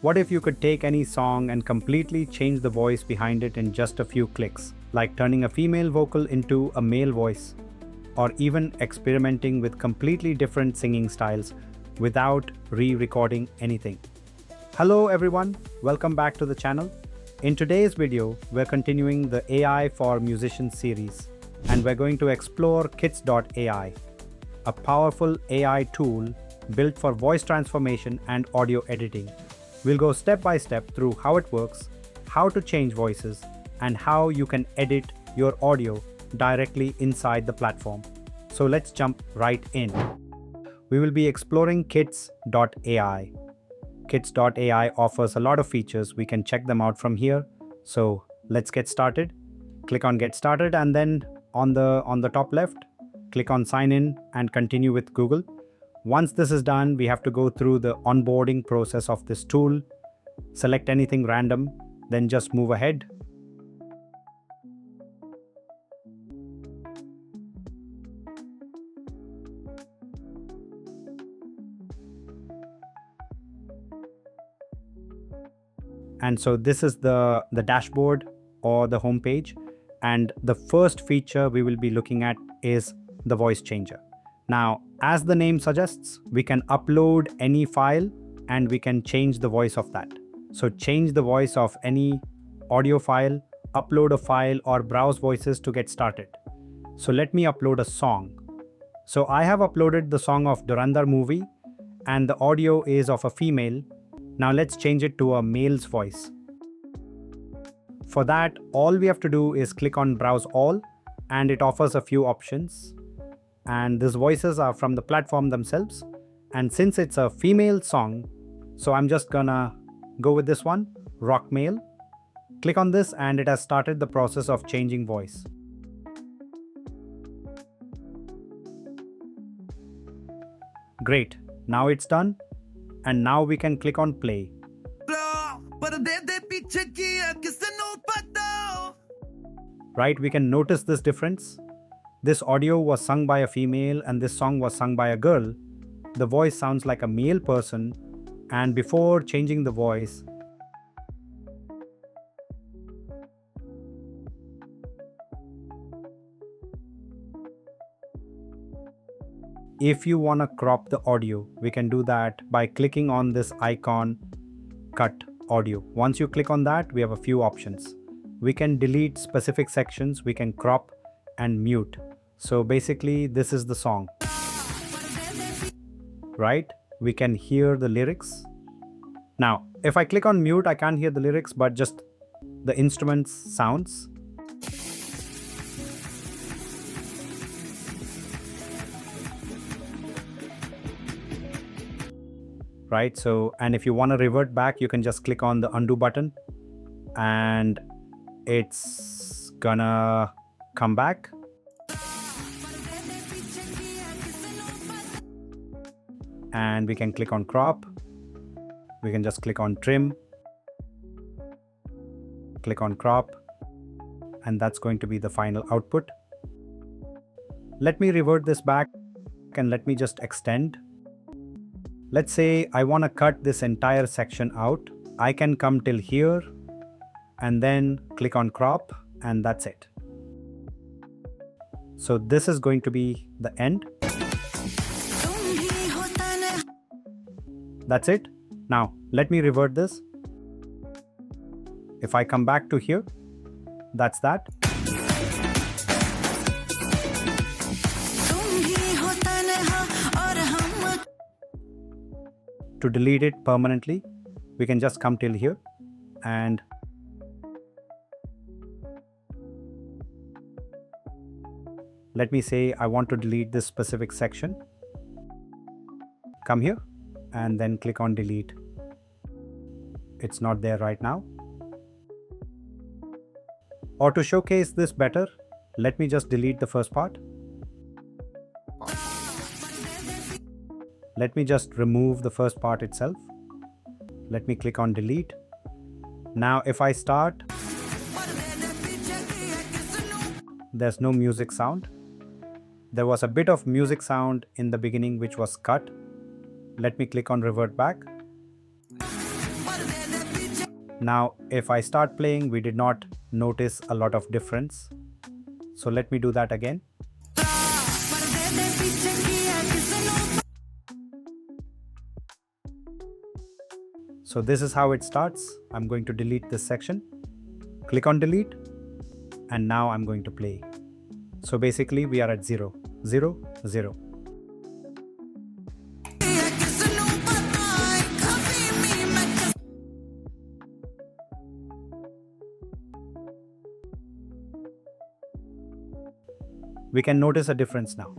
What if you could take any song and completely change the voice behind it in just a few clicks, like turning a female vocal into a male voice, or even experimenting with completely different singing styles without re-recording anything? Hello everyone, welcome back to the channel. In today's video, we're continuing the AI for Musicians series, and we're going to explore Kits.ai, a powerful AI tool built for voice transformation and audio editing. We'll go step by step through how it works, how to change voices, and how you can edit your audio directly inside the platform. So let's jump right in. We will be exploring Kits.ai. Kits.ai offers a lot of features. We can check them out from here. So let's get started. Click on Get Started, and then on the top left, click on Sign In and continue with Google. Once this is done, we have to go through the onboarding process of this tool. Select anything random, then just move ahead. And so this is the dashboard or the home page. And the first feature we will be looking at is the voice changer. Now, as the name suggests, we can upload any file and we can change the voice of that. So change the voice of any audio file, upload a file, or browse voices to get started. So let me upload a song. So I have uploaded the song of Dhurandhar movie and the audio is of a female. Now let's change it to a male's voice. For that, all we have to do is click on Browse All, and it offers a few options. And these voices are from the platform themselves. And since it's a female song, so I'm just gonna go with this one, Rock Male. Click on this and it has started the process of changing voice. Great, now it's done. And now we can click on play. Right, we can notice this difference. This audio was sung by a female and this song was sung by a girl. The voice sounds like a male person, and before changing the voice, if you want to crop the audio, we can do that by clicking on this icon, Cut Audio. Once you click on that, we have a few options. We can delete specific sections, we can crop and mute. So basically, this is the song. Right? We can hear the lyrics. Now, if I click on mute, I can't hear the lyrics, but just the instruments sounds. Right? So, and if you want to revert back, you can just click on the undo button and it's gonna come back. And we can click on crop. We can just click on trim. Click on crop. And that's going to be the final output. Let me revert this back and let me just extend. Let's say I want to cut this entire section out. I can come till here and then click on crop, and that's it. So this is going to be the end. That's it. Now let me revert this. If I come back to here, that's that. To delete it permanently, we can just come till here and let me say I want to delete this specific section. Come here and then click on delete. It's not there right now. Or to showcase this better, let me just delete the first part. Let me just remove the first part itself. Let me click on delete. Now if I start, there's no music sound. There was a bit of music sound in the beginning which was cut. Let me click on revert back. Now, if I start playing, we did not notice a lot of difference. So let me do that again. So this is how it starts. I'm going to delete this section. Click on delete. And now I'm going to play. So basically we are at 0, 0, 0. We can notice a difference now.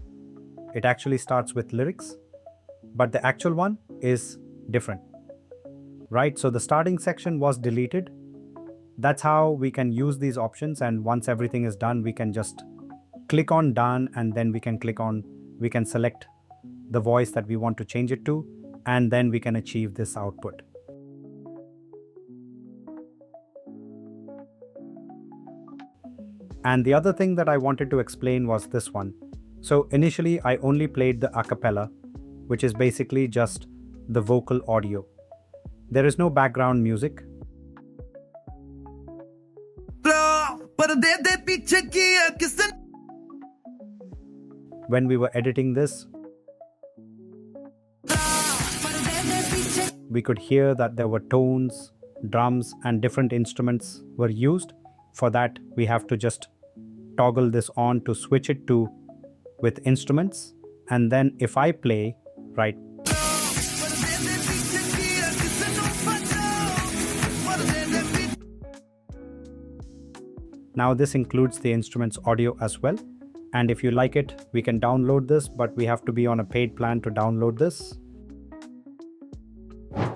It actually starts with lyrics, but the actual one is different. Right, so the starting section was deleted. That's how we can use these options, and once everything is done, we can just click on done, and then we can select the voice that we want to change it to, and then we can achieve this output. And the other thing that I wanted to explain was this one. So initially I only played the a cappella, which is basically just the vocal audio. There is no background music. When we were editing this, we could hear that there were tones, drums, and different instruments were used. For that, we have to just toggle this on to switch it to with instruments. And then if I play, right, now this includes the instruments audio as well. And if you like it, we can download this, but we have to be on a paid plan to download this.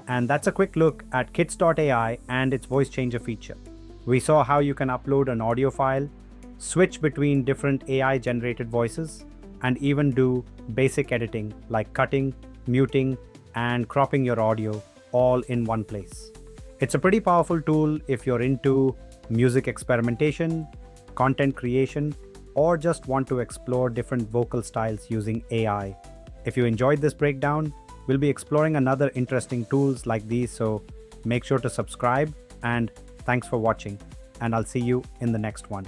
And that's a quick look at Kits.ai and its voice changer feature. We saw how you can upload an audio file, switch between different AI generated voices, and even do basic editing like cutting, muting, and cropping your audio all in one place. It's a pretty powerful tool if you're into music experimentation, content creation, or just want to explore different vocal styles using AI. If you enjoyed this breakdown, we'll be exploring another interesting tools like these, so make sure to subscribe, and thanks for watching, and I'll see you in the next one.